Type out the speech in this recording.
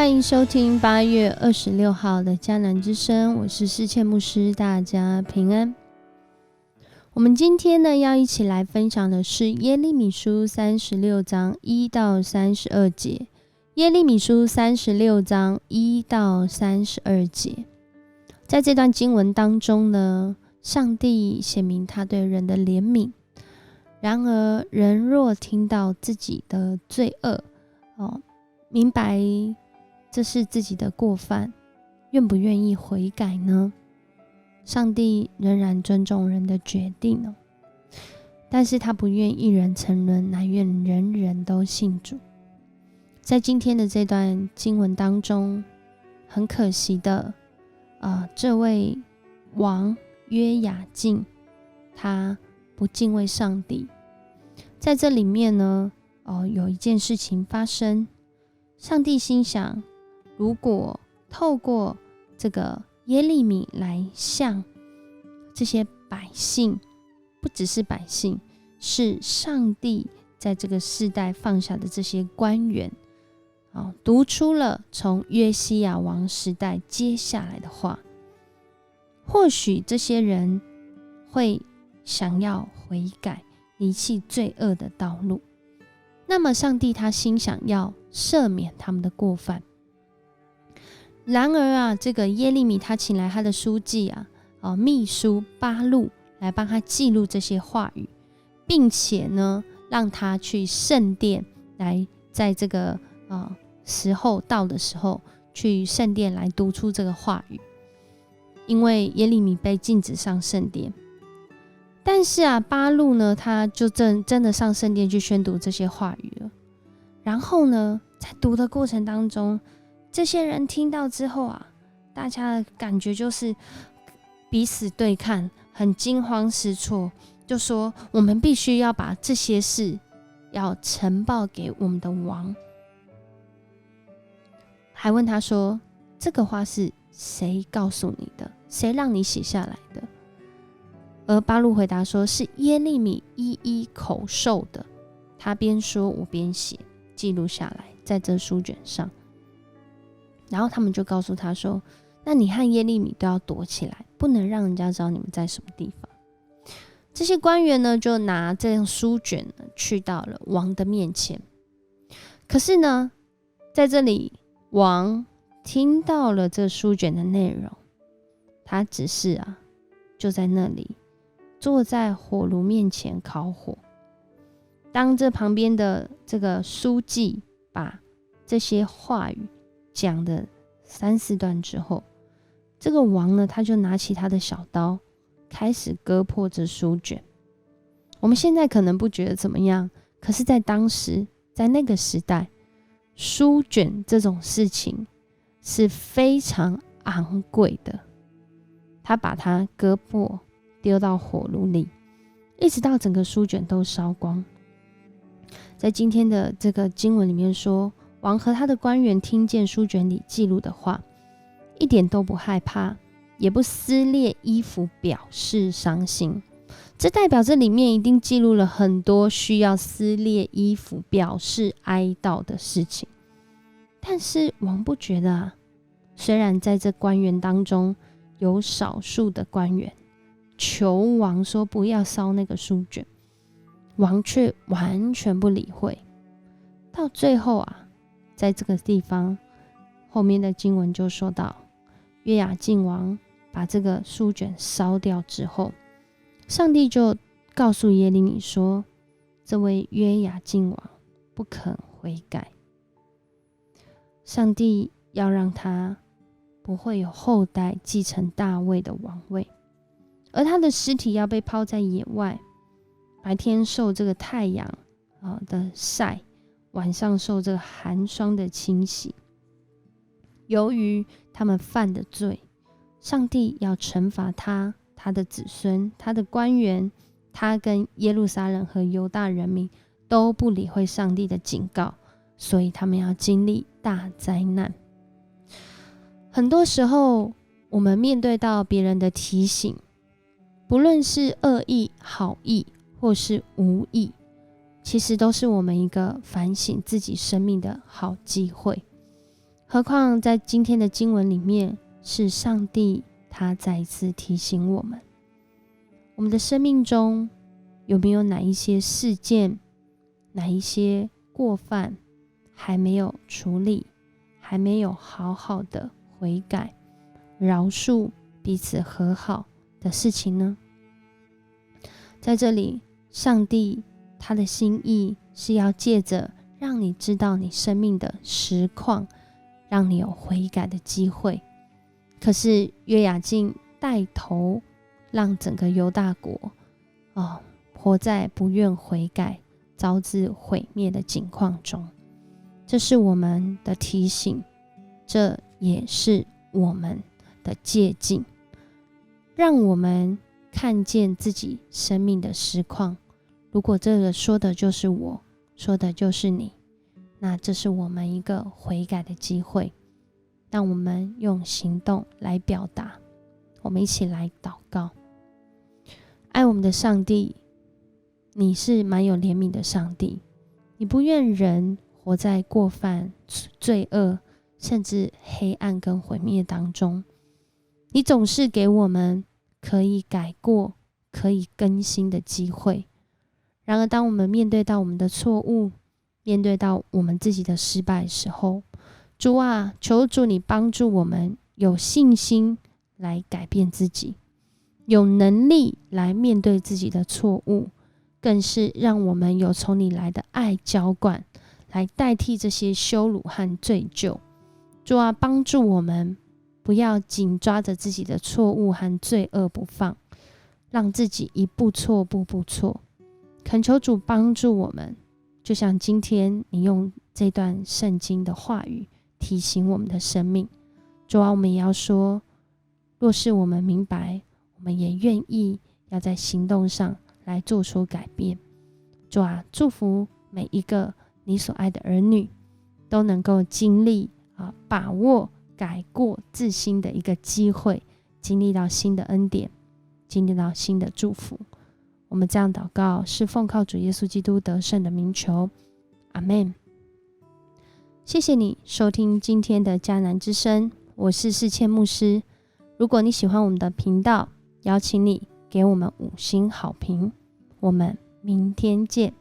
欢迎收听8月26号的迦南之声，我是世倩牧师，大家平安。我们今天呢要一起来分享的是耶利米书36章1到32节。耶利米书36章1到32节，在这段经文当中呢，上帝显明他对人的怜悯。然而人若听到自己的罪恶，明白这是自己的过犯，愿不愿意悔改呢？上帝仍然尊重人的决定但是他不愿一人沉沦，乃愿人人都信主。在今天的这段经文当中，很可惜的这位王约雅敬，他不敬畏上帝。在这里面呢有一件事情发生，上帝心想，如果透过这个耶利米来向这些百姓，不只是百姓，是上帝在这个世代放下的这些官员读出了从约西亚王时代接下来的话，或许这些人会想要悔改，离弃罪恶的道路。那么上帝他心想要赦免他们的过犯。然而这个耶利米他请来他的书记秘书巴录来帮他记录这些话语，并且呢让他去圣殿来，在这个时候到的时候去圣殿来读出这个话语。因为耶利米被禁止上圣殿，但是巴录呢他就真的上圣殿去宣读这些话语了。然后呢在读的过程当中，这些人听到之后大家的感觉就是彼此对看，很惊慌失措，就说我们必须要把这些事要呈报给我们的王。还问他说，这个话是谁告诉你的？谁让你写下来的？而巴录回答说，是耶利米一一口授的，他边说我边写，记录下来在这书卷上。然后他们就告诉他说，那你和耶利米都要躲起来，不能让人家知道你们在什么地方。这些官员呢就拿这样书卷去到了王的面前。可是呢在这里王听到了这书卷的内容，他只是就在那里坐在火炉面前烤火。当这旁边的这个书记把这些话语讲的3、4段之后，这个王呢他就拿起他的小刀，开始割破这书卷。我们现在可能不觉得怎么样，可是在当时，在那个时代，书卷这种事情是非常昂贵的。他把它割破，丢到火炉里，一直到整个书卷都烧光。在今天的这个经文里面说，王和他的官员听见书卷里记录的话，一点都不害怕，也不撕裂衣服表示伤心。这代表这里面一定记录了很多需要撕裂衣服表示哀悼的事情。但是王不觉得虽然在这官员当中有少数的官员求王说不要烧那个书卷，王却完全不理会。到最后在这个地方后面的经文就说到，约雅敬王把这个书卷烧掉之后，上帝就告诉耶利米说，这位约雅敬王不肯悔改，上帝要让他不会有后代继承大卫的王位，而他的尸体要被抛在野外，白天受这个太阳的晒，晚上受这个寒霜的侵袭。由于他们犯的罪，上帝要惩罚他、他的子孙、他的官员，他跟耶路撒冷和犹大人民都不理会上帝的警告，所以他们要经历大灾难。很多时候我们面对到别人的提醒，不论是恶意、好意或是无意，其实都是我们一个反省自己生命的好机会。何况在今天的经文里面，是上帝他再一次提醒我们，我们的生命中有没有哪一些事件，哪一些过犯还没有处理，还没有好好的悔改、饶恕、彼此和好的事情呢？在这里，上帝他的心意是要借着让你知道你生命的实况，让你有悔改的机会。可是约雅敬带头让整个犹大国活在不愿悔改、招致毁灭的境况中。这是我们的提醒，这也是我们的戒禁，让我们看见自己生命的实况。如果这个说的就是我，说的就是你，那这是我们一个悔改的机会，让我们用行动来表达。我们一起来祷告。爱我们的上帝，你是蛮有怜悯的上帝，你不愿人活在过犯、罪恶，甚至黑暗跟毁灭当中。你总是给我们可以改过、可以更新的机会。然而当我们面对到我们的错误，面对到我们自己的失败的时候，主啊，求主你帮助我们有信心来改变自己，有能力来面对自己的错误，更是让我们有从你来的爱浇灌，来代替这些羞辱和罪疚。主啊，帮助我们不要紧抓着自己的错误和罪恶不放，让自己一步错步步错。恳求主帮助我们，就像今天你用这段圣经的话语提醒我们的生命。主啊，我们也要说，若是我们明白，我们也愿意要在行动上来做出改变。主啊，祝福每一个你所爱的儿女都能够经历把握改过自新的一个机会，经历到新的恩典，经历到新的祝福。我们这样祷告是奉靠主耶稣基督得胜的名求，阿们。谢谢你收听今天的迦南之声，我是世倩牧师。如果你喜欢我们的频道，邀请你给我们5星好评。我们明天见。